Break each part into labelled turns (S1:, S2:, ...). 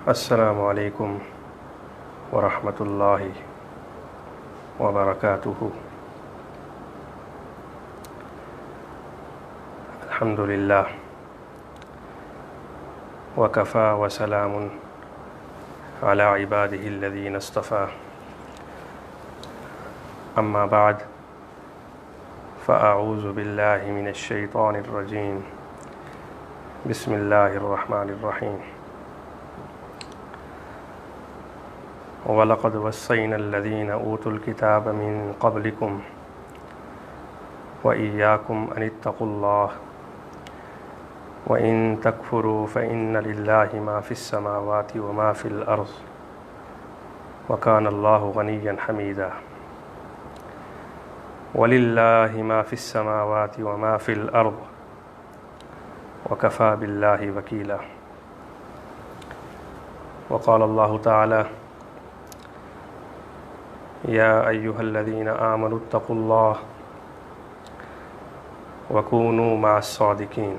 S1: السلام علیکم ورحمۃ اللہ وبرکاتہ۔ الحمد للہ وکفی وسلام علی عبادہ الذین اصطفی، اما بعد فاعوذ باللہ من الشیطان الرجیم، بسم اللہ الرحمن الرحیم۔ وَلَقَدْ وَصَّيْنَا الَّذِينَ أُوتُوا الْكِتَابَ مِنْ قَبْلِكُمْ وَإِيَّاكُمْ أَنِ اتَّقُوا اللَّهَ وَإِن تَكْفُرُوا فَإِنَّ لِلَّهِ مَا فِي السَّمَاوَاتِ وَمَا فِي الْأَرْضِ وَكَانَ اللَّهُ غَنِيًّا حَمِيدًا۔ وَلِلَّهِ مَا فِي السَّمَاوَاتِ وَمَا فِي الْأَرْضِ وَكَفَى بِاللَّهِ وَكِيلًا۔ وقال الله تعالى: يا أيها الذين آمنوا اتقوا الله وكونوا مع الصادقين۔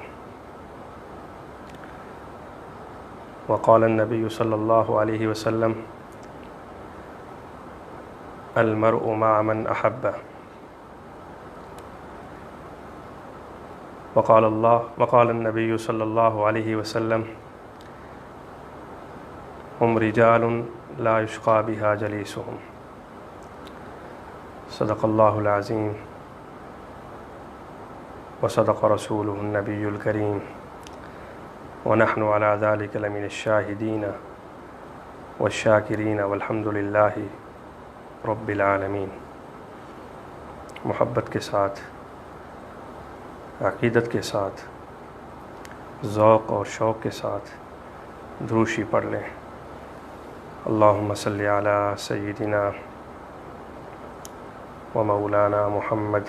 S1: وقال النبي صلى الله عليه وسلم: المرء مع من أحب۔ وقال النبي صلى الله عليه وسلم: هم رجال لا يشقى بها جليسهم۔ صدق اللہ العظیم وصدق رسولہ النبی الکریم، ونحن على ذلك لمن الشاہدین والشاکرین والحمد للہ رب العالمین۔ محبت کے ساتھ، عقیدت کے ساتھ، ذوق اور شوق کے ساتھ دروشی پڑھ لیں۔ اللہم صلی علی سیدنا ومولانا محمد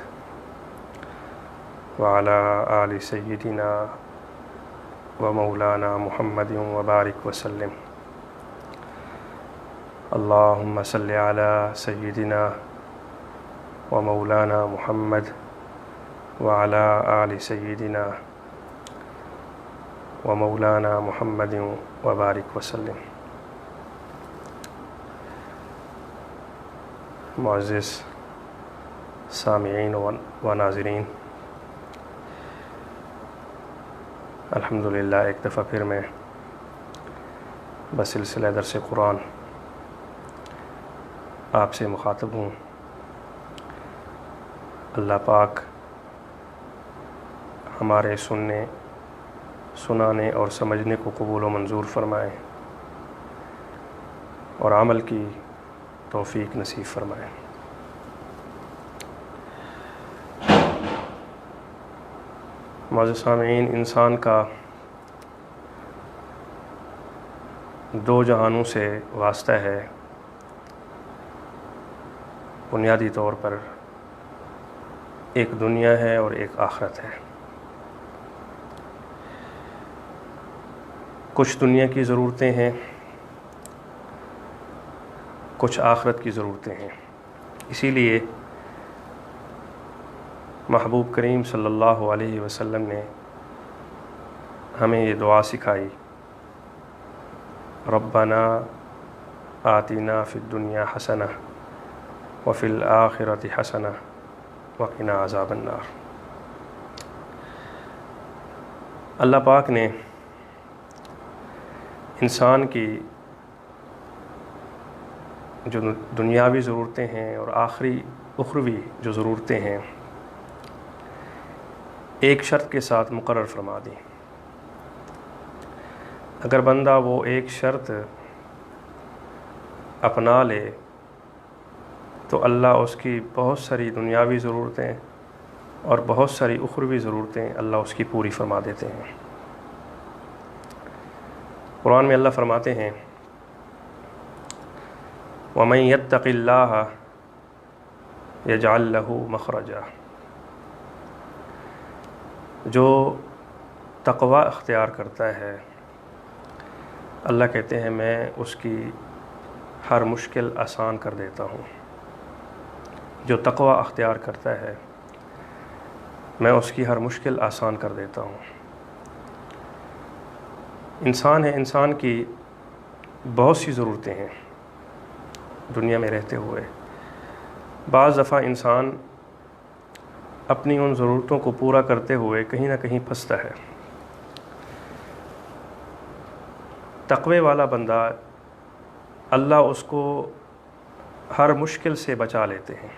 S1: وعلى آل سیدنا ومولانا محمد وبارک وسلم۔ اللہم صلی علی سیدنا ومولانا محمد وعلى آل سیدنا ومولانا محمد وبارک وسلم۔ معزز سامعین و ناظرین، الحمدللہ ایک دفعہ پھر میں بسلسلہ درس قرآن آپ سے مخاطب ہوں۔ اللہ پاک ہمارے سننے، سنانے اور سمجھنے کو قبول و منظور فرمائے اور عمل کی توفیق نصیب فرمائے۔ معزز سامعین، انسان کا دو جہانوں سے واسطہ ہے۔ بنیادی طور پر ایک دنیا ہے اور ایک آخرت ہے۔ کچھ دنیا کی ضرورتیں ہیں، کچھ آخرت کی ضرورتیں ہیں۔ اسی لیے محبوب کریم صلی اللہ علیہ وسلم نے ہمیں یہ دعا سکھائی: ربنا آتنا فی الدنیا حسنہ وفی الآخرۃ حسنہ وقنا عذاب النار۔ اللہ پاک نے انسان کی جو دنیاوی ضرورتیں ہیں اور اخروی جو ضرورتیں ہیں، ایک شرط کے ساتھ مقرر فرما دی۔ اگر بندہ وہ ایک شرط اپنا لے تو اللہ اس کی بہت ساری دنیاوی ضرورتیں اور بہت ساری اخروی ضرورتیں اللہ اس کی پوری فرما دیتے ہیں۔ قرآن میں اللہ فرماتے ہیں: وَمَن يَتَّقِ اللَّهَ يَجْعَل لَّهُ مَخْرَجًا۔ جو تقوی اختیار کرتا ہے، اللہ کہتے ہیں میں اس کی ہر مشکل آسان کر دیتا ہوں۔ جو تقوی اختیار کرتا ہے میں اس کی ہر مشکل آسان کر دیتا ہوں۔ انسان ہے، انسان کی بہت سی ضرورتیں ہیں دنیا میں رہتے ہوئے. بعض دفعہ انسان اپنی ان ضرورتوں کو پورا کرتے ہوئے کہیں نہ کہیں پھنستا ہے. تقوی والا بندہ اللہ اس کو ہر مشکل سے بچا لیتے ہیں،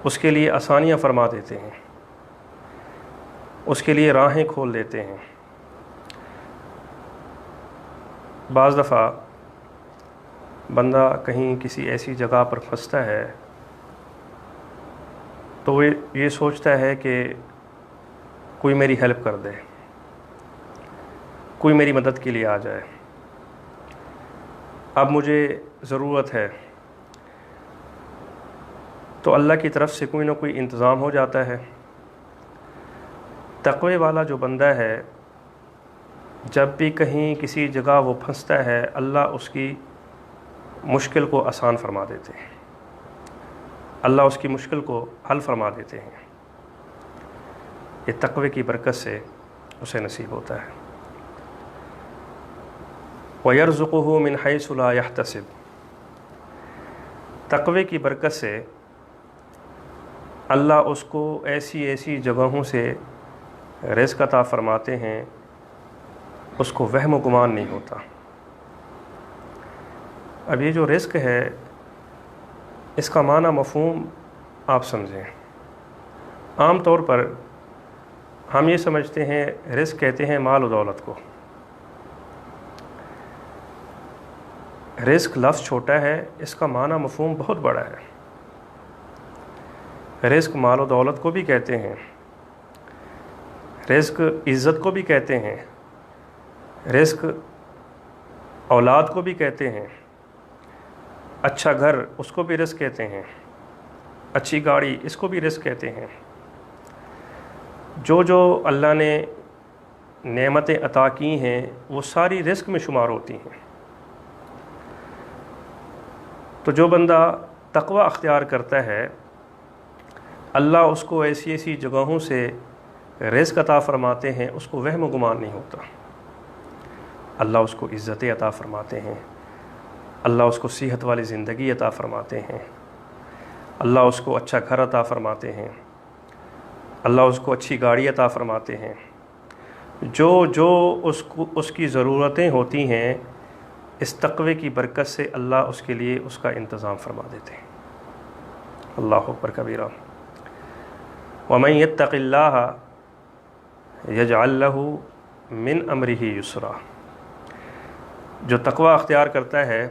S1: اس کے لیے آسانیاں فرما دیتے ہیں، اس کے لیے راہیں کھول دیتے ہیں. بعض دفعہ بندہ کہیں کسی ایسی جگہ پر پھنستا ہے تو وہ یہ سوچتا ہے کہ کوئی میری ہیلپ کر دے، کوئی میری مدد کے لیے آ جائے، اب مجھے ضرورت ہے. تو اللہ کی طرف سے کوئی نہ کوئی انتظام ہو جاتا ہے. تقوی والا جو بندہ ہے جب بھی کہیں کسی جگہ وہ پھنستا ہے اللہ اس کی مشکل کو آسان فرما دیتے ہیں، اللہ اس کی مشکل کو حل فرما دیتے ہیں. یہ تقوی کی برکت سے اسے نصیب ہوتا ہے. وَيَرْزُقُهُ مِنْ حَيْثُ لَا يَحْتَسِبُ. تقوی کی برکت سے اللہ اس کو ایسی ایسی جگہوں سے رزق عطا فرماتے ہیں اس کو وہم و گمان نہیں ہوتا. اب یہ جو رزق ہے اس کا معنی مفہوم آپ سمجھیں. عام طور پر ہم یہ سمجھتے ہیں رزق کہتے ہیں مال و دولت کو. رزق لفظ چھوٹا ہے، اس کا معنی مفہوم بہت بڑا ہے. رزق مال و دولت کو بھی کہتے ہیں، رزق عزت کو بھی کہتے ہیں، رزق اولاد کو بھی کہتے ہیں، اچھا گھر اس کو بھی رزق کہتے ہیں، اچھی گاڑی اس کو بھی رزق کہتے ہیں. جو جو اللہ نے نعمتیں عطا کی ہیں وہ ساری رزق میں شمار ہوتی ہیں. تو جو بندہ تقوی اختیار کرتا ہے اللہ اس کو ایسی ایسی جگہوں سے رزق عطا فرماتے ہیں، اس کو وہم و گمان نہیں ہوتا. اللہ اس کو عزتیں عطا فرماتے ہیں، اللہ اس کو صحت والی زندگی عطا فرماتے ہیں، اللہ اس کو اچھا گھر عطا فرماتے ہیں، اللہ اس کو اچھی گاڑی عطا فرماتے ہیں. جو جو اس کی ضرورتیں ہوتی ہیں اس تقوی کی برکت سے اللہ اس کے لیے اس کا انتظام فرما دیتے ہیں. اللہ اکبر کبیرہ. وَمَن يَتَّقِ اللَّهَ يَجْعَلْ لَهُ مِنْ أَمْرِهِ يُسْرًا. جو تقوی اختیار کرتا ہے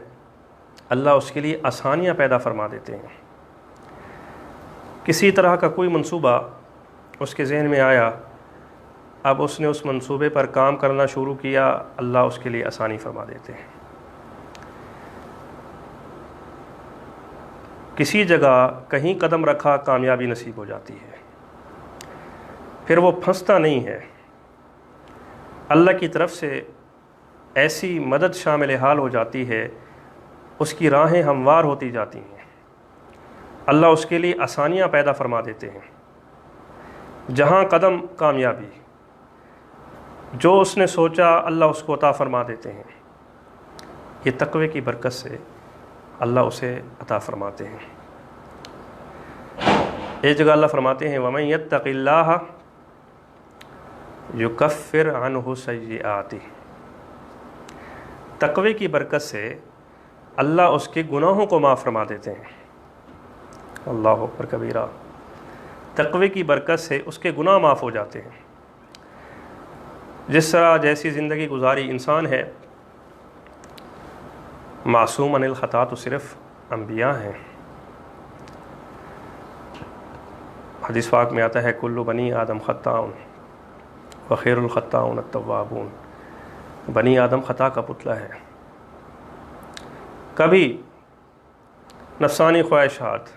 S1: اللہ اس کے لیے آسانیاں پیدا فرما دیتے ہیں. کسی طرح کا کوئی منصوبہ اس کے ذہن میں آیا، اب اس نے اس منصوبے پر کام کرنا شروع کیا، اللہ اس کے لیے آسانی فرما دیتے ہیں. کسی جگہ کہیں قدم رکھا کامیابی نصیب ہو جاتی ہے، پھر وہ پھنستا نہیں ہے. اللہ کی طرف سے ایسی مدد شامل حال ہو جاتی ہے، اس کی راہیں ہموار ہوتی جاتی ہیں، اللہ اس کے لیے آسانیاں پیدا فرما دیتے ہیں. جہاں قدم کامیابی، جو اس نے سوچا اللہ اس کو عطا فرما دیتے ہیں. یہ تقوی کی برکت سے اللہ اسے عطا فرماتے ہیں. ایک جگہ اللہ فرماتے ہیں وَمَن يَتَّقِ اللَّهَ يُكَفِّرْ عَنْهُ سَيِّئَاتِهِ. تقوی کی برکت سے اللہ اس کے گناہوں کو معاف فرما دیتے ہیں. اللہ اکبر کبیرہ. تقوی کی برکت سے اس کے گناہ معاف ہو جاتے ہیں. جس طرح جیسی زندگی گزاری انسان ہے، معصوم عن الخطا تو صرف انبیاء ہیں. حدیث پاک میں آتا ہے کل بنی آدم خطاؤن وخیر الخطاؤن التوابون. بنی آدم خطا کا پتلا ہے. کبھی نفسانی خواہشات،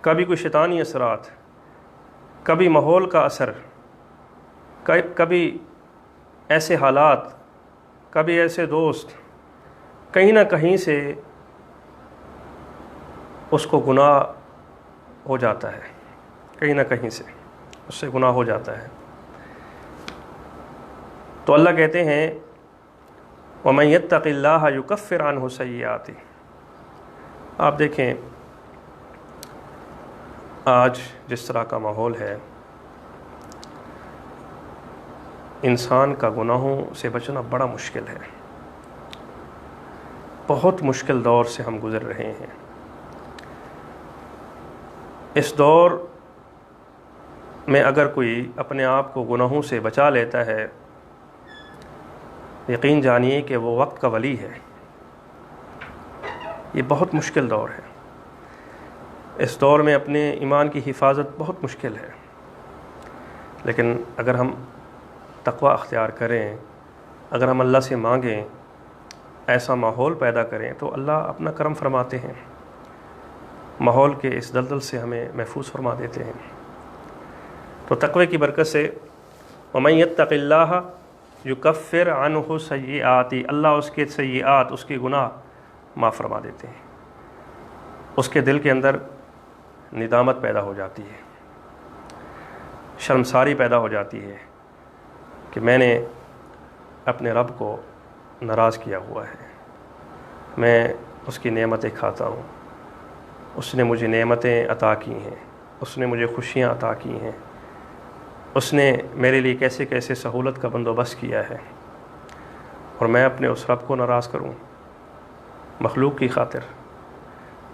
S1: کبھی کوئی شیطانی اثرات، کبھی ماحول کا اثر، کبھی ایسے حالات، کبھی ایسے دوست، کہیں نہ کہیں سے اس کو گناہ ہو جاتا ہے، کہیں نہ کہیں سے اس سے گناہ ہو جاتا ہے. تو اللہ کہتے ہیں وَمَن يَتَّقِ اللَّهَ يُكَفِّرْ عَنْهُ سَيِّئَاتِهِ۔ آپ دیکھیں آج جس طرح کا ماحول ہے، انسان کا گناہوں سے بچنا بڑا مشکل ہے، بہت مشکل دور سے ہم گزر رہے ہیں۔ اس دور میں اگر کوئی اپنے آپ کو گناہوں سے بچا لیتا ہے، یقین جانیے کہ وہ وقت کا ولی ہے۔ یہ بہت مشکل دور ہے، اس دور میں اپنے ایمان کی حفاظت بہت مشکل ہے، لیکن اگر ہم تقوی اختیار کریں، اگر ہم اللہ سے مانگیں، ایسا ماحول پیدا کریں، تو اللہ اپنا کرم فرماتے ہیں، ماحول کے اس دلدل سے ہمیں محفوظ فرما دیتے ہیں۔ تو تقوی کی برکت سے وَمَن يَتَّقِ اللَّهَ يُكَفِّرْ عَنْهُ سَيِّئَاتِهِ، اللہ اس کے سیئات، اس کے گناہ معاف فرما دیتے ہیں۔ اس کے دل کے اندر ندامت پیدا ہو جاتی ہے، شرمساری پیدا ہو جاتی ہے کہ میں نے اپنے رب کو ناراض کیا ہوا ہے، میں اس کی نعمتیں کھاتا ہوں، اس نے مجھے نعمتیں عطا کی ہیں، اس نے مجھے خوشیاں عطا کی ہیں، اس نے میرے لیے کیسے کیسے سہولت کا بندوبست کیا ہے، اور میں اپنے اس رب کو ناراض کروں مخلوق کی خاطر،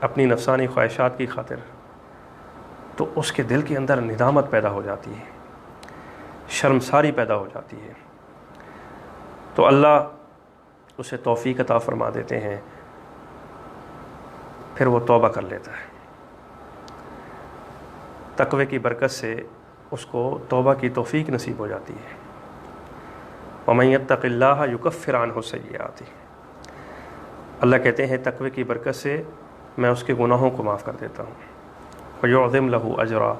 S1: اپنی نفسانی خواہشات کی خاطر، تو اس کے دل کے اندر ندامت پیدا ہو جاتی ہے، شرمساری پیدا ہو جاتی ہے۔ تو اللہ اسے توفیق عطا فرما دیتے ہیں، پھر وہ توبہ کر لیتا ہے۔ تقوی کی برکت سے اس کو توبہ کی توفیق نصیب ہو جاتی ہے۔ وَمَن يَتَّقِ اللَّهَ يُكَفِّرْ عَنْهُ سَيِّئَاتِهِ، اللہ کہتے ہیں تقوی کی برکت سے میں اس کے گناہوں کو معاف کر دیتا ہوں۔ وَيُعْظِمْ لَهُ أَجْرًا،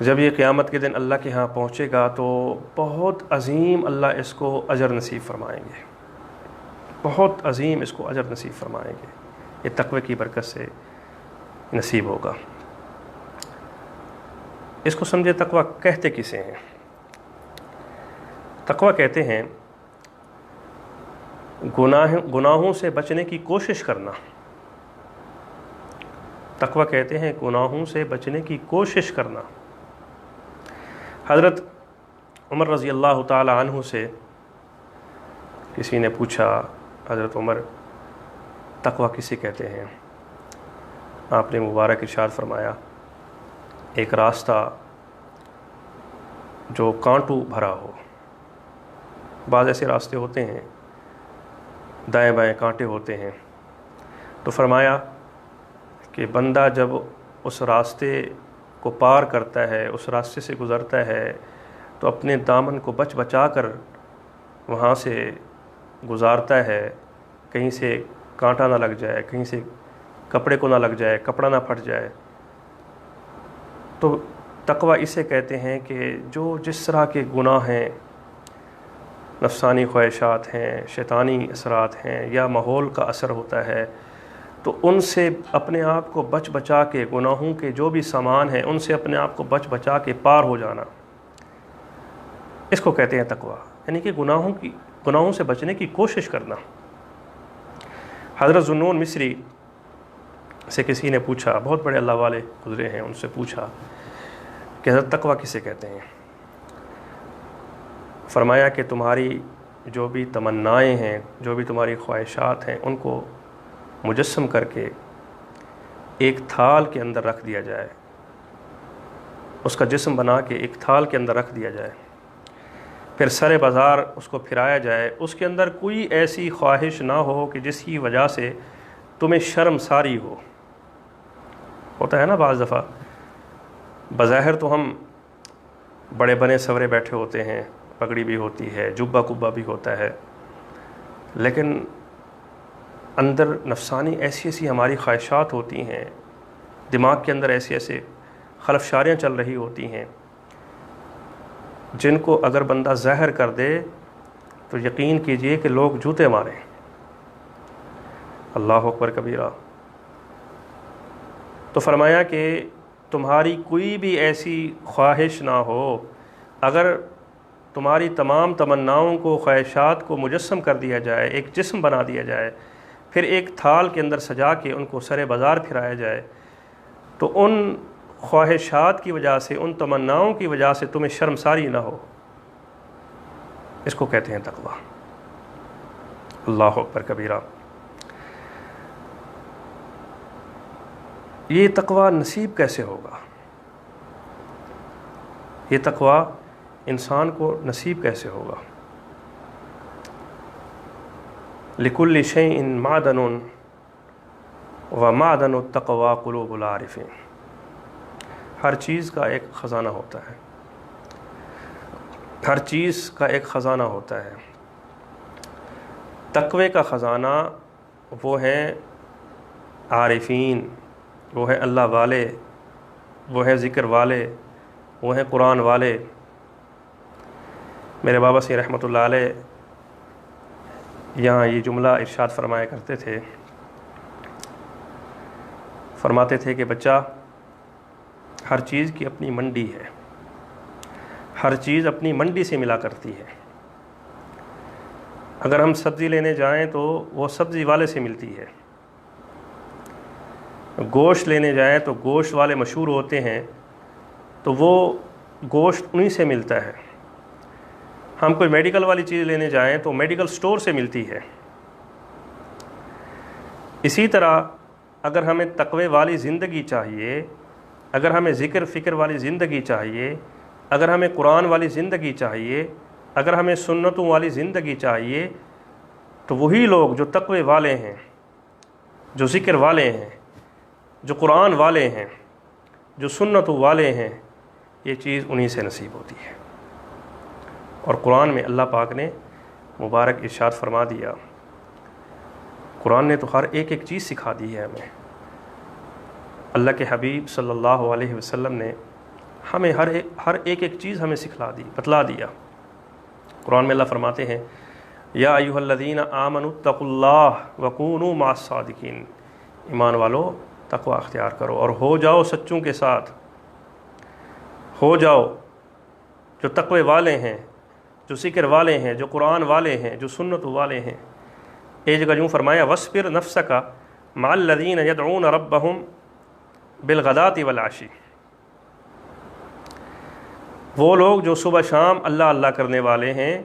S1: جب یہ قیامت کے دن اللہ کے ہاں پہنچے گا تو بہت عظیم اللہ اس کو اجر نصیب فرمائیں گے، بہت عظیم اس کو اجر نصیب فرمائیں گے، یہ تقوی کی برکت سے نصیب ہوگا۔ اس کو سمجھے تقوی کہتے کسے ہیں؟ تقوی کہتے ہیں گناہوں سے بچنے کی کوشش کرنا، تقوی کہتے ہیں گناہوں سے بچنے کی کوشش کرنا۔ حضرت عمر رضی اللہ تعالی عنہ سے کسی نے پوچھا، حضرت عمر تقوی کسے کہتے ہیں؟ آپ نے مبارک ارشاد فرمایا، ایک راستہ جو کانٹوں بھرا ہو۔ بعض ایسے راستے ہوتے ہیں دائیں بائیں کانٹے ہوتے ہیں، تو فرمایا کہ بندہ جب اس راستے کو پار کرتا ہے، اس راستے سے گزرتا ہے، تو اپنے دامن کو بچا کر وہاں سے گزارتا ہے، کہیں سے کانٹا نہ لگ جائے، کہیں سے کپڑے کو نہ لگ جائے، کپڑا نہ پھٹ جائے۔ تو تقوی اسے کہتے ہیں کہ جو جس طرح کے گناہ ہیں، نفسانی خواہشات ہیں، شیطانی اثرات ہیں، یا ماحول کا اثر ہوتا ہے، تو ان سے اپنے آپ کو بچا کے، گناہوں کے جو بھی سامان ہیں ان سے اپنے آپ کو بچا کے پار ہو جانا، اس کو کہتے ہیں تقوی، یعنی کہ گناہوں سے بچنے کی کوشش کرنا۔ حضرت ذو مصری سے کسی نے پوچھا، بہت بڑے اللہ والے گزرے ہیں، ان سے پوچھا کہ حضرت تقوی کسے کہتے ہیں؟ فرمایا کہ تمہاری جو بھی تمنائیں ہیں، جو بھی تمہاری خواہشات ہیں، ان کو مجسم کر کے ایک تھال کے اندر رکھ دیا جائے، اس کا جسم بنا کے ایک تھال کے اندر رکھ دیا جائے، پھر سر بازار اس کو پھرایا جائے، اس کے اندر کوئی ایسی خواہش نہ ہو کہ جس کی وجہ سے تمہیں شرم ساری ہو۔ ہوتا ہے نا بعض دفعہ بظاہر تو ہم بڑے بنے سورے بیٹھے ہوتے ہیں، پگڑی بھی ہوتی ہے، جبہ کبہ بھی ہوتا ہے، لیکن اندر نفسانی ایسی ایسی ہماری خواہشات ہوتی ہیں، دماغ کے اندر ایسے ایسے خلفشاریاں چل رہی ہوتی ہیں، جن کو اگر بندہ ظاہر کر دے تو یقین کیجئے کہ لوگ جوتے ماریں۔ اللہ اکبر کبیرہ۔ تو فرمایا کہ تمہاری کوئی بھی ایسی خواہش نہ ہو، اگر تمہاری تمام تمناؤں کو، خواہشات کو مجسم کر دیا جائے، ایک جسم بنا دیا جائے، پھر ایک تھال کے اندر سجا کے ان کو سر بازار پھرایا جائے، تو ان خواہشات کی وجہ سے، ان تمناؤں کی وجہ سے تمہیں شرمساری نہ ہو، اس کو کہتے ہیں تقویٰ۔ اللہ اکبر کبیرہ۔ یہ تقویٰ نصیب کیسے ہوگا؟ یہ تقویٰ انسان کو نصیب کیسے ہوگا؟ لِكُلِّ شَيْءٍ مَعْدَنٌ وَمَعْدَنُ التَّقْوَىٰ قُلُوبُ الْعَارِفِينَ۔ ہر چیز کا ایک خزانہ ہوتا ہے، ہر چیز کا ایک خزانہ ہوتا ہے۔ تقوی کا خزانہ وہ ہیں عارفین، وہ ہیں اللہ والے، وہ ہیں ذکر والے، وہ ہیں قرآن والے۔ میرے بابا سی رحمۃ اللہ علیہ یہاں یہ جملہ ارشاد فرمایا کرتے تھے، فرماتے تھے کہ بچہ، ہر چیز کی اپنی منڈی ہے، ہر چیز اپنی منڈی سے ملا کرتی ہے۔ اگر ہم سبزی لینے جائیں تو وہ سبزی والے سے ملتی ہے، گوشت لینے جائیں تو گوشت والے مشہور ہوتے ہیں تو وہ گوشت انہی سے ملتا ہے۔ ہم کوئی میڈیکل والی چیز لینے جائیں تو میڈیکل سٹور سے ملتی ہے۔ اسی طرح اگر ہمیں تقوی والی زندگی چاہیے، اگر ہمیں ذکر فکر والی زندگی چاہیے، اگر ہمیں قرآن والی زندگی چاہیے، اگر ہمیں سنتوں والی زندگی چاہیے، تو وہی لوگ جو تقوی والے ہیں، جو ذکر والے ہیں، جو قرآن والے ہیں، جو سنتوں والے ہیں، یہ چیز انہی سے نصیب ہوتی ہے۔ اور قرآن میں اللہ پاک نے مبارک ارشاد فرما دیا، قرآن نے تو ہر ایک ایک چیز سکھا دی ہے ہمیں۔ اللہ کے حبیب صلی اللہ علیہ وسلم نے ہمیں ہر ایک ایک چیز ہمیں بتلا دیا۔ قرآن میں اللہ فرماتے ہیں، یا ایھا الذین آمنوا اتقوا اللہ وکونوا مع الصادقین، ایمان والو تقوی اختیار کرو اور ہو جاؤ سچوں کے ساتھ، ہو جاؤ جو تقوی والے ہیں، جو ذکر والے ہیں، جو قرآن والے ہیں، جو سنت والے ہیں۔ ایک جگہ یوں فرمایا، وَاصْبِرْ نَفْسَكَ مَعَ الَّذِينَ يَدْعُونَ رَبَّهُمْ بِالْغَدَاةِ وَالْعَشِيِّ۔ وہ لوگ جو صبح شام اللہ اللہ کرنے والے ہیں،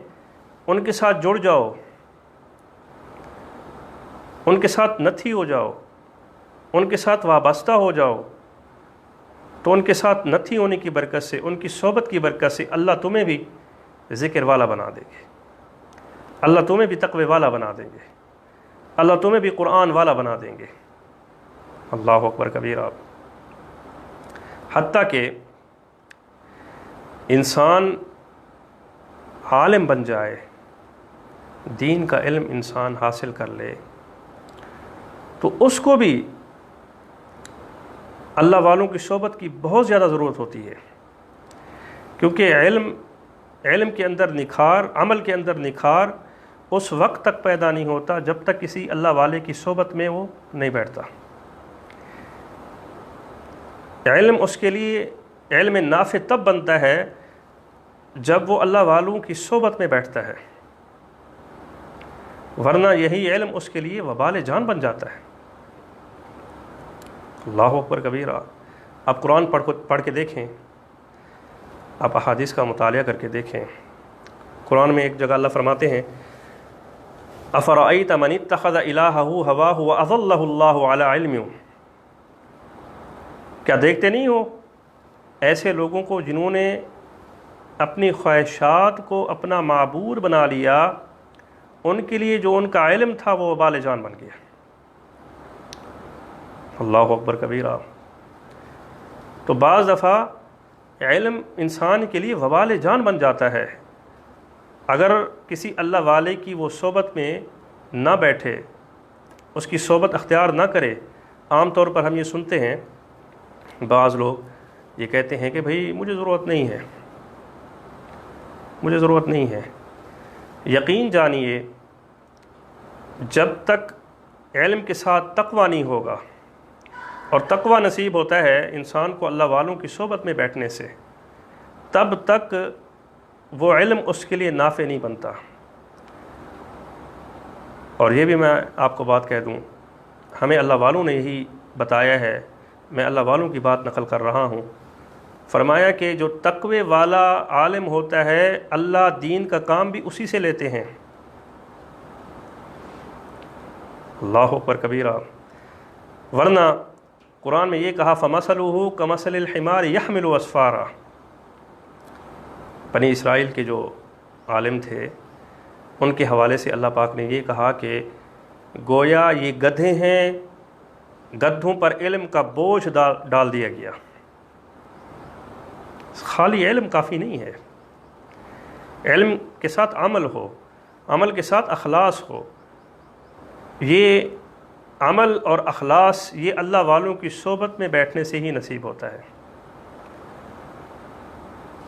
S1: ان کے ساتھ جڑ جاؤ، ان کے ساتھ نتھی ہو جاؤ، ان کے ساتھ وابستہ ہو جاؤ، تو ان کے ساتھ نتھی ہونے کی برکت سے، ان کی صحبت کی برکت سے اللہ تمہیں بھی ذکر والا بنا دیں گے، اللہ تمہیں بھی تقوی والا بنا دیں گے، اللہ تمہیں بھی قرآن والا بنا دیں گے۔ اللہ اکبر کبیرہ۔ حتیٰ کہ انسان عالم بن جائے، دین کا علم انسان حاصل کر لے، تو اس کو بھی اللہ والوں کی صحبت کی بہت زیادہ ضرورت ہوتی ہے، کیونکہ علم کے اندر نکھار، عمل کے اندر نکھار اس وقت تک پیدا نہیں ہوتا جب تک کسی اللہ والے کی صحبت میں وہ نہیں بیٹھتا۔ علم اس کے لیے علم نافع تب بنتا ہے جب وہ اللہ والوں کی صحبت میں بیٹھتا ہے، ورنہ یہی علم اس کے لیے وبال جان بن جاتا ہے۔ اللہ اکبر کبیرہ۔ آپ قرآن پڑھ کے دیکھیں، آپ احادیث کا مطالعہ کر کے دیکھیں۔ قرآن میں ایک جگہ اللہ فرماتے ہیں، أَفَرَأَيْتَ مَنِ اتَّخَذَ إِلَٰهَهُ هَوَاهُ وَأَضَلَّهُ اللَّهُ عَلَىٰ عِلْمٍ۔ کیا دیکھتے نہیں ہو ایسے لوگوں کو جنہوں نے اپنی خواہشات کو اپنا معبود بنا لیا، ان کے لیے جو ان کا علم تھا وہ وبال جان بن گیا۔ اللہ اکبر کبیرہ۔ تو بعض دفعہ علم انسان کے لیے وبال جان بن جاتا ہے، اگر کسی اللہ والے کی وہ صحبت میں نہ بیٹھے، اس کی صحبت اختیار نہ کرے۔ عام طور پر ہم یہ سنتے ہیں، بعض لوگ یہ کہتے ہیں کہ بھئی مجھے ضرورت نہیں ہے، مجھے ضرورت نہیں ہے۔ یقین جانیے، جب تک علم کے ساتھ تقویٰ نہیں ہوگا، اور تقویٰ نصیب ہوتا ہے انسان کو اللہ والوں کی صحبت میں بیٹھنے سے، تب تک وہ علم اس کے لیے نافع نہیں بنتا۔ اور یہ بھی میں آپ کو بات کہہ دوں، ہمیں اللہ والوں نے یہی بتایا ہے، میں اللہ والوں کی بات نقل کر رہا ہوں، فرمایا کہ جو تقوی والا عالم ہوتا ہے اللہ دین کا کام بھی اسی سے لیتے ہیں۔ اللہ اکبر کبیرہ۔ ورنہ قرآن میں یہ کہا فَمَثَلُهُ كَمَثَلِ الْحِمَارِ يَحْمِلُ أَسْفَارًا۔ بنی اسرائیل کے جو عالم تھے ان کے حوالے سے اللہ پاک نے یہ کہا کہ گویا یہ گدھے ہیں، گدھوں پر علم کا بوجھ ڈال دیا گیا۔ خالی علم کافی نہیں ہے، علم کے ساتھ عمل ہو، عمل کے ساتھ اخلاص ہو۔ یہ عمل اور اخلاص یہ اللہ والوں کی صحبت میں بیٹھنے سے ہی نصیب ہوتا ہے۔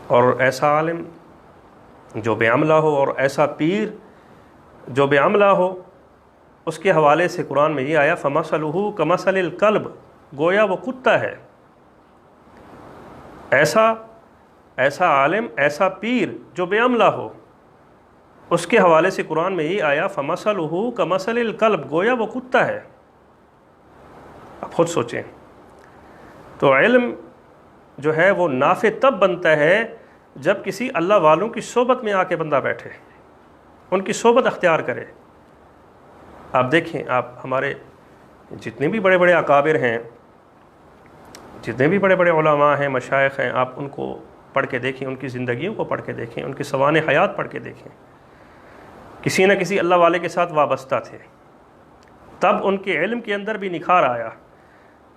S1: اور ایسا عالم جو بے عملہ ہو اور ایسا پیر جو بے عملہ ہو، اس کے حوالے سے قرآن میں یہ آیا فَمَثَلُهُ كَمَثَلِ الْكَلْبِ، گویا وہ کتا ہے۔ ایسا عالم، ایسا پیر جو بے عملہ ہو، اس کے حوالے سے قرآن میں یہ آیا فَمَثَلُهُ كَمَثَلِ الْكَلْبِ، گویا وہ کتا ہے۔ اب خود سوچیں، تو علم جو ہے وہ نافع تب بنتا ہے جب کسی اللہ والوں کی صحبت میں آ کے بندہ بیٹھے، ان کی صحبت اختیار کرے۔ آپ دیکھیں، آپ ہمارے جتنے بھی بڑے بڑے اکابر ہیں، جتنے بھی بڑے بڑے علماء ہیں، مشائخ ہیں، آپ ان کو پڑھ کے دیکھیں، ان کی زندگیوں کو پڑھ کے دیکھیں، ان کی سوانح حیات پڑھ کے دیکھیں، کسی نہ کسی اللہ والے کے ساتھ وابستہ تھے، تب ان کے علم کے اندر بھی نکھار آیا،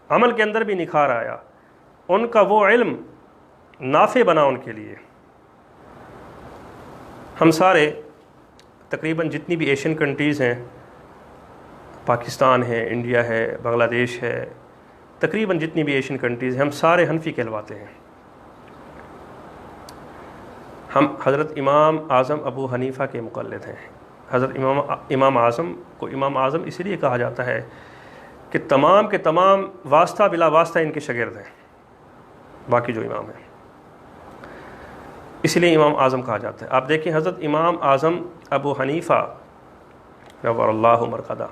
S1: عمل کے اندر بھی نکھار آیا، ان کا وہ علم نافع بنا ان کے لیے۔ ہم سارے تقریباً جتنی بھی ایشین کنٹریز ہیں، پاکستان ہے، انڈیا ہے، بنگلہ دیش ہے، تقریباً جتنی بھی ایشین کنٹریز ہیں، ہم سارے حنفی کہلواتے ہیں۔ ہم حضرت امام اعظم ابو حنیفہ کے مقلد ہیں۔ حضرت امام اعظم کو امام اعظم اس لیے کہا جاتا ہے کہ تمام کے تمام واسطہ بلا واسطہ ان کے شاگرد ہیں، باقی جو امام ہیں، اس لیے امام اعظم کہا جاتا ہے۔ آپ دیکھیں حضرت امام اعظم ابو حنیفہ نور اللہ مرقدہ،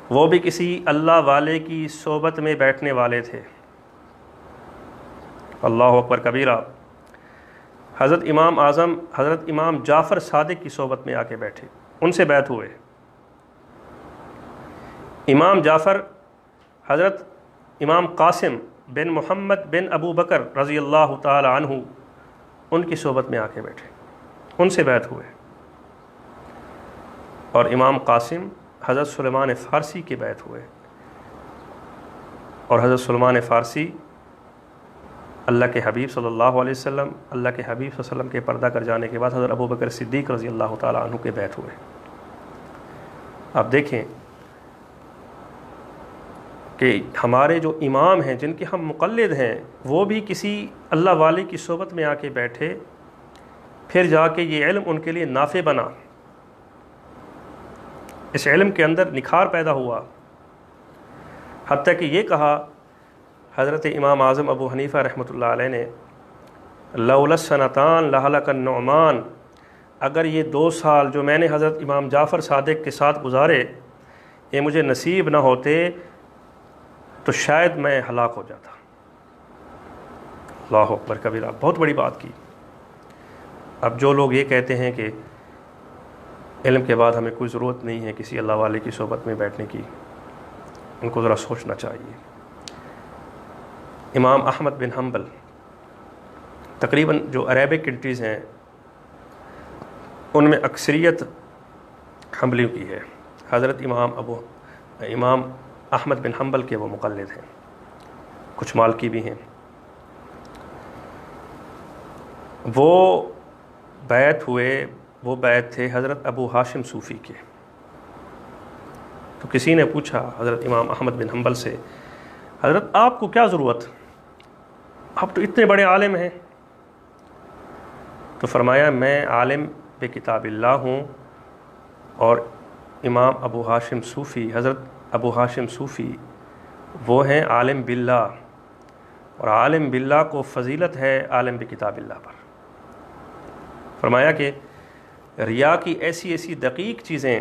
S1: وہ بھی کسی اللہ والے کی صحبت میں بیٹھنے والے تھے۔ اللہ اکبر کبیرہ۔ حضرت امام اعظم حضرت امام جعفر صادق کی صحبت میں آ کے بیٹھے، ان سے بیعت ہوئے۔ امام جعفر حضرت امام قاسم بن محمد بن ابو بکر رضی اللہ تعالی عنہ ان کی صحبت میں آ کے بیٹھے، ان سے بیعت ہوئے۔ اور امام قاسم حضرت سلیمان فارسی کے بیعت ہوئے، اور حضرت سلیمان فارسی اللہ کے حبیب صلی اللہ علیہ وسلم، اللہ کے حبیب صلی اللہ علیہ وسلم کے پردہ کر جانے کے بعد حضرت ابو بکر صدیق رضی اللہ تعالیٰ عنہ کے بیعت ہوئے۔ آپ دیکھیں کہ ہمارے جو امام ہیں جن کے ہم مقلد ہیں، وہ بھی کسی اللہ والے کی صحبت میں آ کے بیٹھے، پھر جا کے یہ علم ان کے لیے نافع بنا، اس علم کے اندر نکھار پیدا ہوا، حتیٰ کہ یہ کہا حضرت امام اعظم ابو حنیفہ رحمۃ اللہ علیہ نے لولا السنتان لہلک النعمان، اگر یہ 2 سال جو میں نے حضرت امام جعفر صادق کے ساتھ گزارے یہ مجھے نصیب نہ ہوتے تو شاید میں ہلاک ہو جاتا۔ اللہ اکبر کبیرہ، بہت بڑی بات کی۔ اب جو لوگ یہ کہتے ہیں کہ علم کے بعد ہمیں کوئی ضرورت نہیں ہے کسی اللہ والے کی صحبت میں بیٹھنے کی، ان کو ذرا سوچنا چاہیے۔ امام احمد بن حنبل، تقریباً جو عربک کنٹریز ہیں ان میں اکثریت حنبلیوں کی ہے، حضرت امام احمد بن حنبل کے وہ مقلد ہیں، کچھ مالکی بھی ہیں۔ وہ بیعت ہوئے، وہ بیعت تھے حضرت ابو ہاشم صوفی کے۔ تو کسی نے پوچھا حضرت امام احمد بن حنبل سے، حضرت آپ کو کیا ضرورت، آپ تو اتنے بڑے عالم ہیں؟ تو فرمایا میں عالم بے کتاب اللہ ہوں، اور امام ابو ہاشم صوفی، حضرت ابو ہاشم صوفی وہ ہیں عالم باللہ، اور عالم باللہ کو فضیلت ہے عالم بے کتاب اللہ پر۔ فرمایا کہ ریا کی ایسی ایسی دقیق چیزیں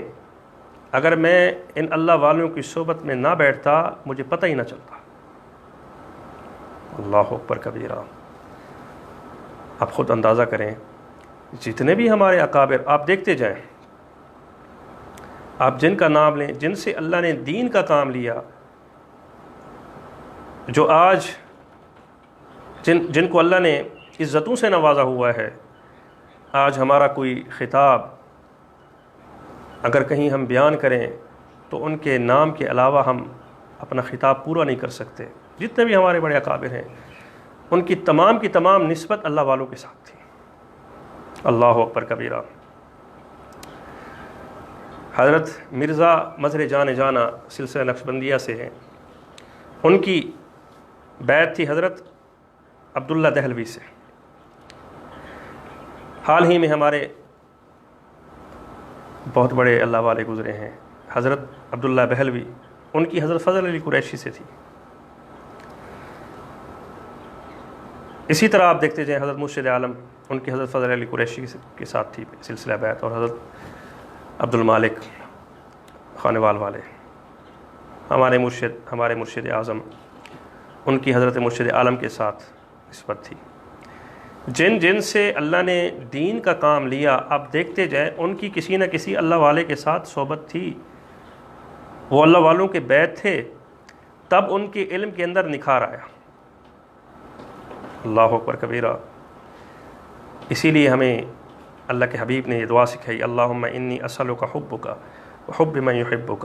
S1: اگر میں ان اللہ والوں کی صحبت میں نہ بیٹھتا مجھے پتہ ہی نہ چلتا۔ اللہ اکبر کبیرہ۔ آپ خود اندازہ کریں، جتنے بھی ہمارے اکابر آپ دیکھتے جائیں، آپ جن کا نام لیں، جن سے اللہ نے دین کا کام لیا، جو آج جن کو اللہ نے عزتوں سے نوازا ہوا ہے، آج ہمارا کوئی خطاب اگر کہیں ہم بیان کریں تو ان کے نام کے علاوہ ہم اپنا خطاب پورا نہیں کر سکتے۔ جتنے بھی ہمارے بڑے اکابر ہیں ان کی تمام نسبت اللہ والوں کے ساتھ تھی۔ اللہ اکبر کبیرہ۔ حضرت مرزا مظہر جان جانا سلسلہ نقشبندیہ سے ہیں، ان کی بیعت تھی حضرت عبداللہ دہلوی سے۔ حال ہی میں ہمارے بہت بڑے اللہ والے گزرے ہیں، حضرت عبداللہ بہلوی، ان کی حضرت فضل علی قریشی سے تھی۔ اسی طرح آپ دیکھتے جائیں حضرت مرشد عالم، ان کی حضرت فضل علی قریشی کے ساتھ تھی سلسلہ بیعت، اور حضرت عبد المالک خانوال والے ہمارے مرشد اعظم، ان کی حضرت مرشد عالم کے ساتھ نسبت تھی۔ جن سے اللہ نے دین کا کام لیا، آپ دیکھتے جائیں ان کی کسی نہ کسی اللہ والے کے ساتھ صحبت تھی، وہ اللہ والوں کے بیعت تھے، تب ان کے علم کے اندر نکھار آیا۔ اللہ اکبر کبیرہ۔ اسی لیے ہمیں اللہ کے حبیب نے یہ دعا سکھائی، اللہم انی اسألک حبک وحب من یحبک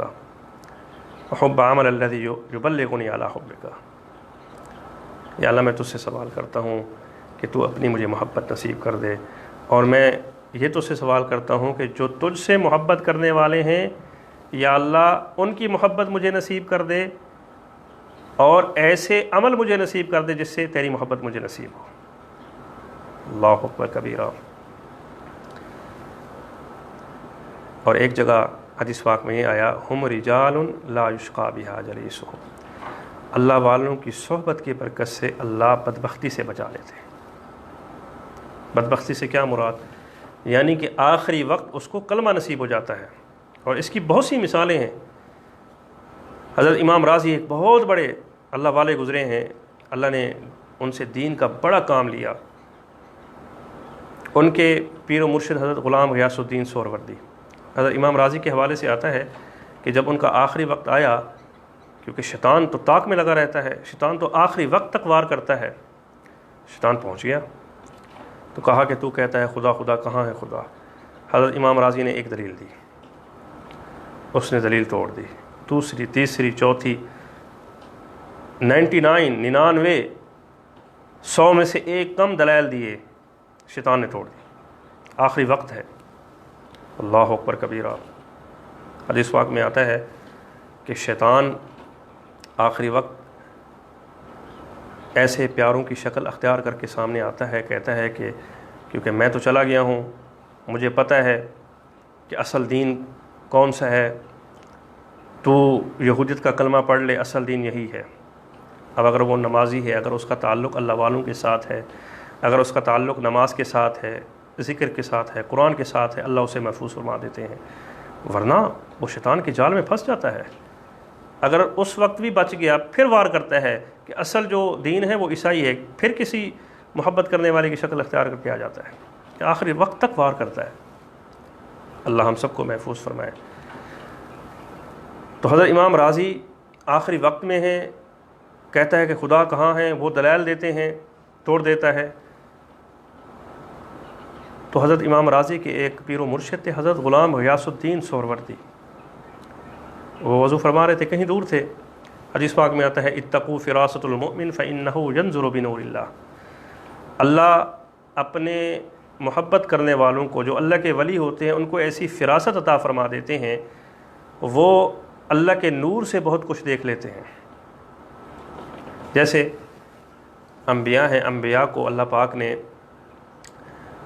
S1: وحب عمل الذی یبلغنی علی حبک۔ یا اللہ میں تجھ سے سوال کرتا ہوں کہ تو اپنی مجھے محبت نصیب کر دے، اور میں یہ تجھ سے سوال کرتا ہوں کہ جو تجھ سے محبت کرنے والے ہیں یا اللہ ان کی محبت مجھے نصیب کر دے، اور ایسے عمل مجھے نصیب کر دے جس سے تیری محبت مجھے نصیب ہو۔ اللہ اکبر کبیرہ۔ اور ایک جگہ حدیث پاک میں یہ آیا، ہم رجال لا یشقی بہا جلیسہم، اللہ والوں کی صحبت کی برکت سے اللہ بدبختی سے بچا لیتے ہیں۔ بدبختی سے کیا مراد؟ یعنی کہ آخری وقت اس کو کلمہ نصیب ہو جاتا ہے، اور اس کی بہت سی مثالیں ہیں۔ حضرت امام راضی ایک بہت بڑے اللہ والے گزرے ہیں، اللہ نے ان سے دین کا بڑا کام لیا۔ ان کے پیر و مرشد حضرت غلام غیاث الدین سہروردی، حضرت امام راضی کے حوالے سے آتا ہے کہ جب ان کا آخری وقت آیا، کیونکہ شیطان تو طاق میں لگا رہتا ہے، شیطان تو آخری وقت تک وار کرتا ہے، شیطان پہنچ گیا تو کہا کہ تو کہتا ہے خدا خدا، کہاں ہے خدا؟ حضرت امام راضی نے ایک دلیل دی، اس نے دلیل توڑ دی، دوسری، تیسری، چوتھی، 99 100 میں سے ایک کم دلائل دیے، شیطان نے توڑ دی۔ آخری وقت ہے۔ اللہ اکبر کبیرہ۔ حدیث پاک میں آتا ہے کہ شیطان آخری وقت ایسے پیاروں کی شکل اختیار کر کے سامنے آتا ہے، کہتا ہے کہ کیونکہ میں تو چلا گیا ہوں، مجھے پتہ ہے کہ اصل دین کون سا ہے، تو یہودیت کا کلمہ پڑھ لے، اصل دین یہی ہے۔ اب اگر وہ نمازی ہے، اگر اس کا تعلق اللہ والوں کے ساتھ ہے، اگر اس کا تعلق نماز کے ساتھ ہے، ذکر کے ساتھ ہے، قرآن کے ساتھ ہے، اللہ اسے محفوظ فرما دیتے ہیں، ورنہ وہ شیطان کے جال میں پھنس جاتا ہے۔ اگر اس وقت بھی بچ گیا، پھر وار کرتا ہے کہ اصل جو دین ہے وہ عیسائی ہے، پھر کسی محبت کرنے والے کی شکل اختیار کر کے آ جاتا ہے، کہ آخری وقت تک وار کرتا ہے۔ اللہ ہم سب کو محفوظ فرمائے۔ تو حضرت امام راضی آخری وقت میں ہیں، کہتا ہے کہ خدا کہاں ہے، وہ دلائل دیتے ہیں، توڑ دیتا ہے۔ تو حضرت امام راضی کے ایک پیر و مرشد تھے حضرت غلام غیاث الدین سہروردی، وہ وضو فرما رہے تھے، کہیں دور تھے۔ حدیث پاک میں آتا ہے اتقوا فراست المؤمن فإنه ينظر بنور اللہ، اللہ اپنے محبت کرنے والوں کو، جو اللہ کے ولی ہوتے ہیں، ان کو ایسی فراست عطا فرما دیتے ہیں، وہ اللہ کے نور سے بہت کچھ دیکھ لیتے ہیں۔ جیسے انبیاء ہیں، انبیاء کو اللہ پاک نے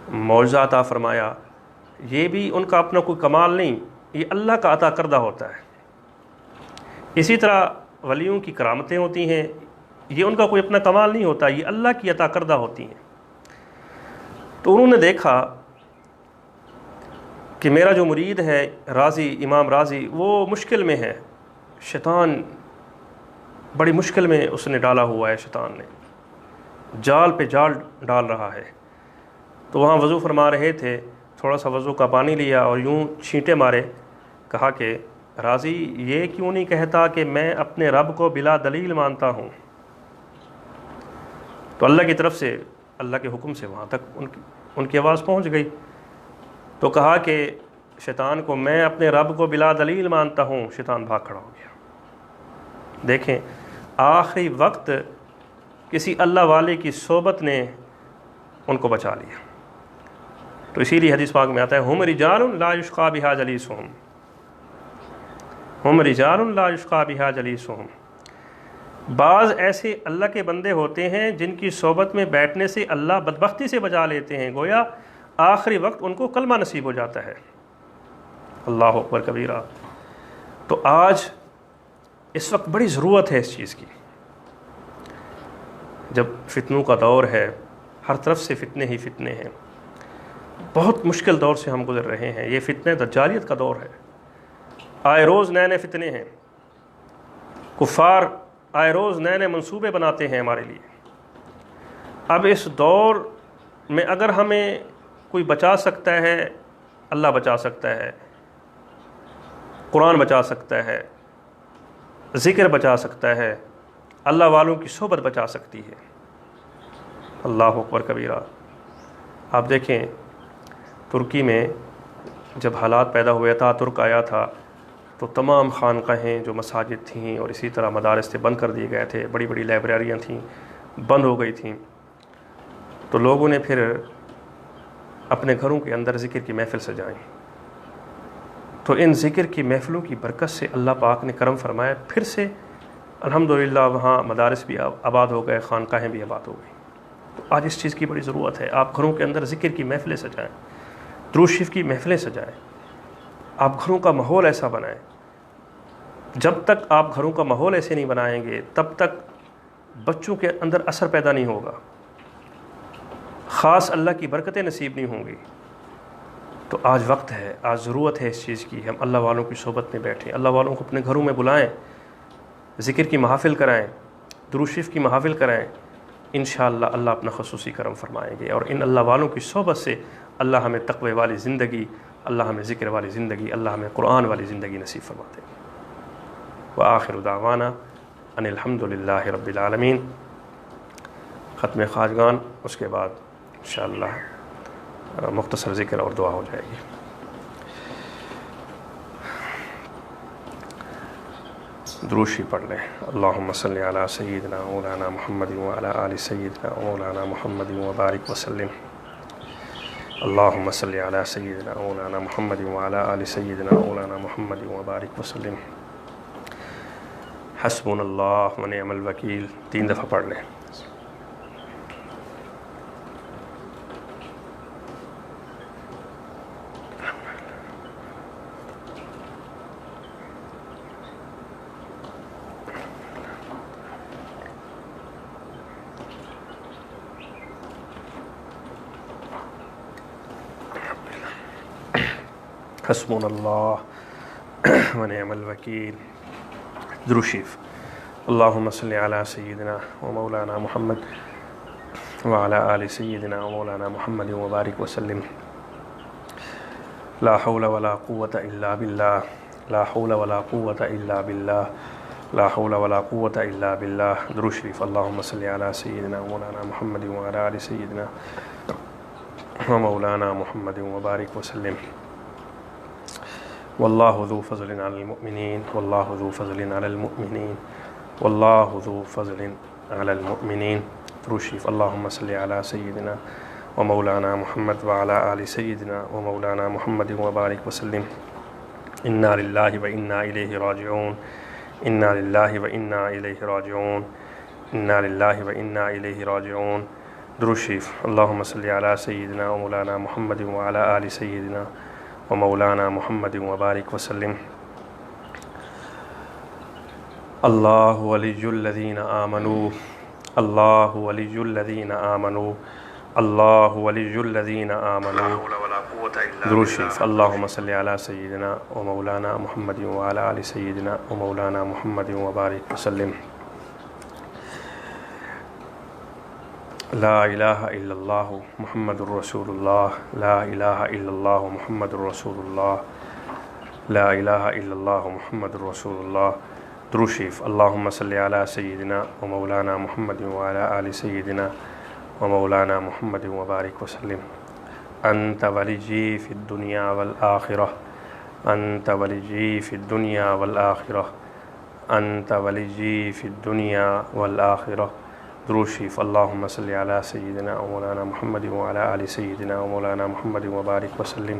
S1: معجزہ عطا فرمایا، یہ بھی ان کا اپنا کوئی کمال نہیں، یہ اللہ کا عطا کردہ ہوتا ہے۔ اسی طرح ولیوں کی کرامتیں ہوتی ہیں، یہ ان کا کوئی اپنا کمال نہیں ہوتا، یہ اللہ کی عطا کردہ ہوتی ہیں۔ تو انہوں نے دیکھا کہ میرا جو مرید ہے رازی، امام رازی، وہ مشکل میں ہے، شیطان بڑی مشکل میں اس نے ڈالا ہوا ہے، شیطان نے جال پہ جال ڈال رہا ہے۔ تو وہاں وضو فرما رہے تھے، تھوڑا سا وضو کا پانی لیا اور یوں چھینٹے مارے، کہا کہ رازی یہ کیوں نہیں کہتا کہ میں اپنے رب کو بلا دلیل مانتا ہوں؟ تو اللہ کی طرف سے، اللہ کے حکم سے وہاں تک ان کی آواز پہنچ گئی۔ تو کہا کہ شیطان کو میں اپنے رب کو بلا دلیل مانتا ہوں، شیطان بھاگ کھڑا ہو گیا۔ دیکھیں آخری وقت کسی اللہ والے کی صحبت نے ان کو بچا لیا۔ تو اسی لیے حدیث پاک میں آتا ہے ہم رجال لا یشقى بها جلیسہم، ہم رجال لا یشقى بها جلیسہم۔ بعض ایسے اللہ کے بندے ہوتے ہیں جن کی صحبت میں بیٹھنے سے اللہ بدبختی سے بچا لیتے ہیں، گویا آخری وقت ان کو کلمہ نصیب ہو جاتا ہے۔ اللہ اکبر کبیرہ۔ تو آج اس وقت بڑی ضرورت ہے اس چیز کی، جب فتنوں کا دور ہے، ہر طرف سے فتنے ہی فتنے ہیں، بہت مشکل دور سے ہم گزر رہے ہیں۔ یہ فتنہ دجالیت کا دور ہے، آئے روز نئے نئے فتنے ہیں، کفار آئے روز نئے نئے منصوبے بناتے ہیں ہمارے لیے۔ اب اس دور میں اگر ہمیں کوئی بچا سکتا ہے، اللہ بچا سکتا ہے، قرآن بچا سکتا ہے، ذکر بچا سکتا ہے، اللہ والوں کی صحبت بچا سکتی ہے۔ اللہ اکبر کبیرہ۔ آپ دیکھیں ترکی میں جب حالات پیدا ہوئے تھا، ترک آیا تھا، تو تمام خانقاہیں جو مساجد تھیں اور اسی طرح مدارس تھے بند کر دیے گئے تھے، بڑی بڑی لائبریریاں تھیں بند ہو گئی تھیں۔ تو لوگوں نے پھر اپنے گھروں کے اندر ذکر کی محفل سجائیں۔ تو ان ذکر کی محفلوں کی برکت سے اللہ پاک نے کرم فرمایا، پھر سے الحمدللہ وہاں مدارس بھی آباد ہو گئے، خانقاہیں بھی آباد ہو گئیں۔ تو آج اس چیز کی بڑی ضرورت ہے، آپ گھروں کے اندر ذکر کی محفلیں سجائیں، درود شریف کی محفلیں سجائیں، آپ گھروں کا ماحول ایسا بنائیں۔ جب تک آپ گھروں کا ماحول ایسے نہیں بنائیں گے تب تک بچوں کے اندر اثر پیدا نہیں ہوگا، خاص اللہ کی برکتیں نصیب نہیں ہوں گی۔ تو آج وقت ہے، آج ضرورت ہے اس چیز کی، ہم اللہ والوں کی صحبت میں بیٹھیں، اللہ والوں کو اپنے گھروں میں بلائیں، ذکر کی محافل کرائیں، درود شریف کی محافل کرائیں، انشاءاللہ اللہ اپنا خصوصی کرم فرمائیں گے۔ اور ان اللہ والوں کی صحبت سے اللہ ہمیں تقوی والی زندگی، اللہ ہمیں ذکر والی زندگی، اللہ ہمیں قرآن والی زندگی نصیب فرماتے ہیں۔ وآخر دعوانا ان الحمدللہ رب العالمین۔ ختم خواجگان، اس کے بعد انشاءاللہ مختصر ذکر اور دعا ہو جائے گی۔ درود شریف پڑھ لیں۔ اللہم صلی علی سیدنا مولانا محمد وعلی آل سیدنا مولانا محمد وبارک وسلم۔ اللہم صلی علی سیدنا مولانا محمد وعلی آل سیدنا مولانا محمد وبارک وسلم۔ حسبنا اللہ ونعم الوکیل 3 دفعہ پڑھ لیں۔ حسبنا اللہ ونعم الوکیل۔ درود شریف۔ اللہم صلی علی سیدنا و مولانا محمد وعلی آل سیدنا و مولانا محمد وبارک وسلم۔ لا حول ولا قوة الا باللہ، لا حول ولا قوة الا باللہ، لا حول ولا قوة الا باللہ۔ درود شریف۔ اللہم صلی علی سیدنا و مولانا محمد وعلی آل سیدنا و مولانا محمد وبارک وسلم۔ واللہ ذو فضل علی المؤمنین، واللہ ذو فضل علی المؤمنین، واللہ ذو فضل علی المؤمنین۔ درود شریف۔ اللہم صلی علی سیدنا و مولانا محمد وعلی آل سیدنا و مولانا محمد وبارک وسلم۔ انا للہ و انا الیہ راجعون، انا للہ و انا الیہ راجعون، انا للہ و انا الیہ راجعون۔ درود شریف۔ اللہم صلی علی سیدنا و مولانا محمد وعلی آل سیدنا و مولانا محمد وبارک وسلم۔ اللہ ولی الذین آمنوا، اللہ ولی الذین آمنوا، اللہ ولی الذین آمنوا، قوة إلا بالله. درود شریف. اللهم صل على سيدنا ومولانا محمد وعلى آل سيدنا ومولانا محمد وبارك وسلم. لا إله إلا الله محمد رسول الله. لا إله إلا الله محمد رسول الله. لا إله إلا الله محمد رسول الله. درود شریف. اللهم صل على سيدنا ومولانا محمد وعلى آل سيدنا ومولانا محمد وبارك وسلم. أنت وليي في الدنيا والآخرة. أنت وليي في الدنيا والآخرة. أنت وليي في الدنيا والآخرة. درود شریف. اللهم صل على سيدنا ومولانا محمد وعلى آل سيدنا ومولانا محمد وبارك وسلم.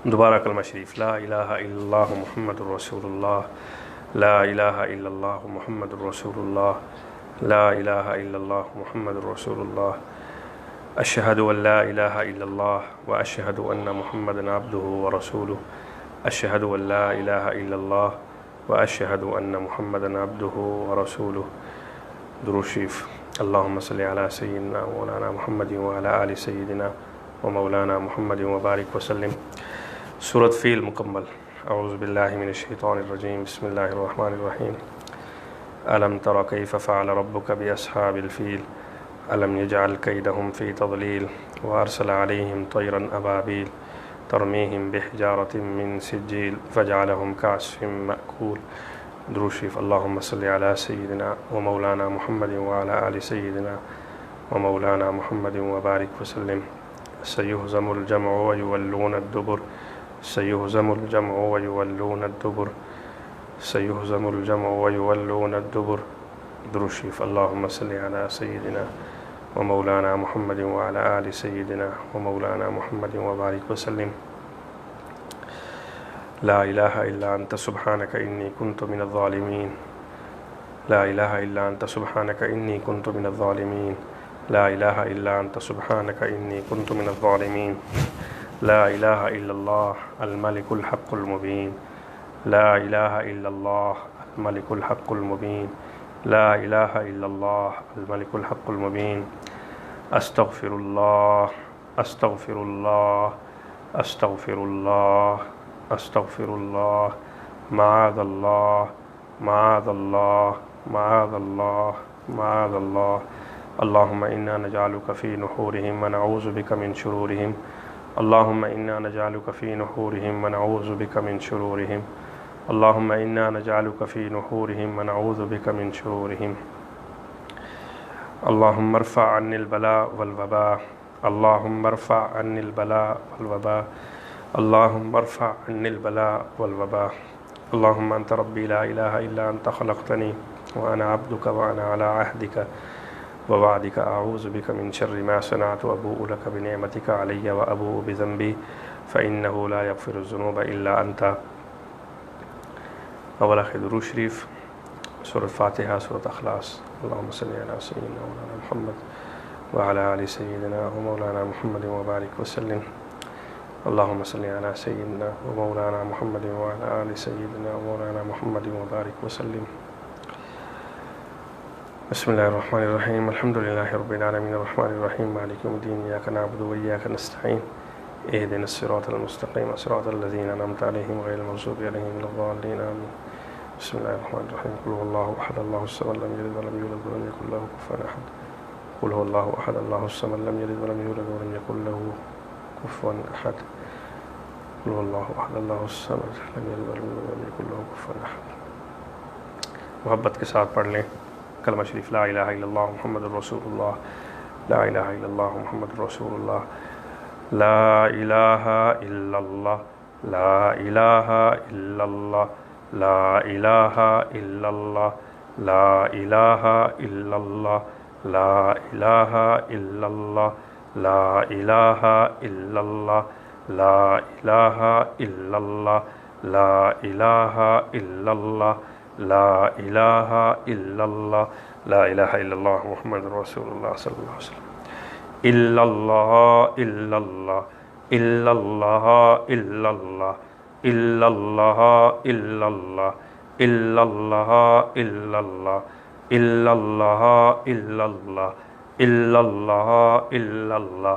S1: دوبارہ کلمہ شریف. لا الہ الا اللہ محمد رسول اللہ. لا الہ الا اللہ محمد رسول اللہ. لا الہ الا اللہ محمد رسول اللہ. اشہد ان لا الہ الا اللہ واشہد ان محمدا عبدہ ورسولہ. اشہد ان لا الہ الا اللہ واشہد ان محمدا عبدہ ورسولہ. درود شریف. اللہم صلی علی سیدنا مولانا محمد وعلی آل سیدنا ومولانا محمد وبارک وسلم. سورۃ فیل مکمل. اعوذ باللہ من الشیطان الرجیم. بسم اللہ الرحمن الرحیم. الم تر کیف فعل ربک باصحاب الفیل. الم یجعل کیدہم فی تضلیل. وارسل علیہم طیرا ابابیل ترمیہم بحجارۃ من سجیل فجعلہم کعصف مأکول. درود شریف. اللہم صلی علی سیدنا ومولانا محمد وعلی آل سیدنا ومولانا محمد وبارک وسلم. سیہزم الجمع ویولون الدبر. سیہزم الجمع ویولون الدبر. سیہزم الجمع ویولون الدبر. درود شریف. اللہم صلی علی سیدنا ومولانا محمد وعلی آل سیدنا ومولانا محمد وبارک وسلم. لا الہ الا انت سبحانک انی کنت من الظالمین. لا الہ الا انت سبحانک انی کنت من الظالمین. لا الہ الا انت سبحانک انی کنت من الظالمین. لا الہ الا اللہ الملک الحق المبین. لا الہ الا اللہ الملک الحق المبین. لا الہ الا اللہ الملک الحق المبین. استغفر اللہ. استغفر اللہ. استغفر اللہ. استغفر اللہ. معاذ اللہ. معاذ اللہ. معاذ اللہ. معاذ اللہ. اللہم انا نجعلک فی نحورہم ونعوذ بک من شرورہم. اللہم انا نجعلک فی نحورہم ونعوذ بک من شرورہم. اللہم انا نجعلک فی نحورہم ونعوذ بک من شرورہم. اللہم ارفع عنی البلاء والوباء. اللہم ارفع عنی البلاء والوباء. اللہم ارفع عنی البلاء والوباء. اللہم انت ربی لا الہ الا انت خلقتنی وانا عبدک وانا علی عہدک ووعدک اعوذ بک من شر ما صنعت ابوء لک بنعمتک علی وابوء بذنبی فانہ لا یغفر الذنوب الا انت. اول آخر درود شریف. سورۃ فاتحہ. سورۃ اخلاص. اللہم صلی علی سیدنا مولانا محمد وعلی آل سیدنا ومولانا محمد وبارک وسلم. اللہم صلی علی سیدنا ومولانا محمد وعلی آل سیدنا ومولانا محمد وبارک وسلم. بسم اللہ الرحمن الرحیم. الحمدللہ رب العالمین الرحمن الرحیم مالک یوم الدین. ایاک نعبد وایاک نستعین. اہدنا الصراط المستقیم صراط الذین انعمت علیہم غیر المغضوب علیہم ولا الضالین آمین. بسم اللہ الرحمن الرحیم. قل هو اللہ احد اللہ الصمد لم یلد ولم یولد ولم یکن له کفوا احد. قل هو اللہ احد اللہ الصمد لم یلد ولم یولد ولم یکن له کفوا احد. قل هو اللہ احد اللہ الصمد لم یلد ولم یولد ولم یکن له کفوا احد. محبت کے ساتھ پڑھ لیں کلمہ شریف. لا الہ الا اللہ محمد رسول اللہ. لا الہ الا اللہ محمد رسول اللہ. لا الہ الا اللہ. لا الہ الا اللہ. لا الہ الا اللہ. لا الہ الا اللہ. لا الہ الا اللہ. لا الہ الا اللہ. لا الہ الا اللہ. لا الہ الا اللہ. لا الہ الا اللہ. لا الہ الا اللہ محمد رسول اللہ صلی اللہ علیہ وسلم. الا اللہ. الا اللہ. الا اللہ. الا اللہ. الا اللہ. الا اللہ. الا اللہ. الا اللہ. الا اللہ. الا اللہ. الا اللہ. الا اللہ.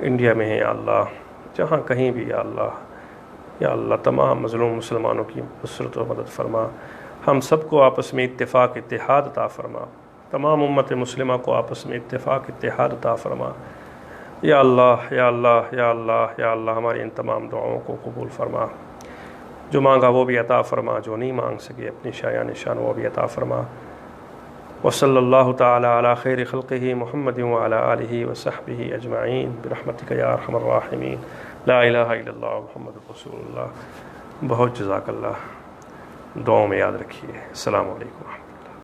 S1: انڈیا میں ہیں یا اللہ، جہاں کہیں بھی یا اللہ تمام مظلوم مسلمانوں کی نصرت و مدد فرما، ہم سب کو آپس میں اتفاق اتحاد عطا فرما، تمام امت مسلمہ کو آپس میں اتفاق اتحاد عطا فرما، یا اللہ یا اللہ یا اللہ یا اللہ، ہماری ان تمام دعاؤں کو قبول فرما، جو مانگا وہ بھی عطا فرما، جو نہیں مانگ سکے اپنی شایان نشان وہ بھی عطا فرما۔ وصلی اللہ تعالی علی خیر خلقہ محمد وعلی آلہ وصحبہ اجمعین برحمتک یا ارحم الراحمین، لا الہ الا اللہ محمد رسول اللہ۔ بہت جزاک اللہ، دعاؤں میں یاد رکھیے۔ السلام علیکم۔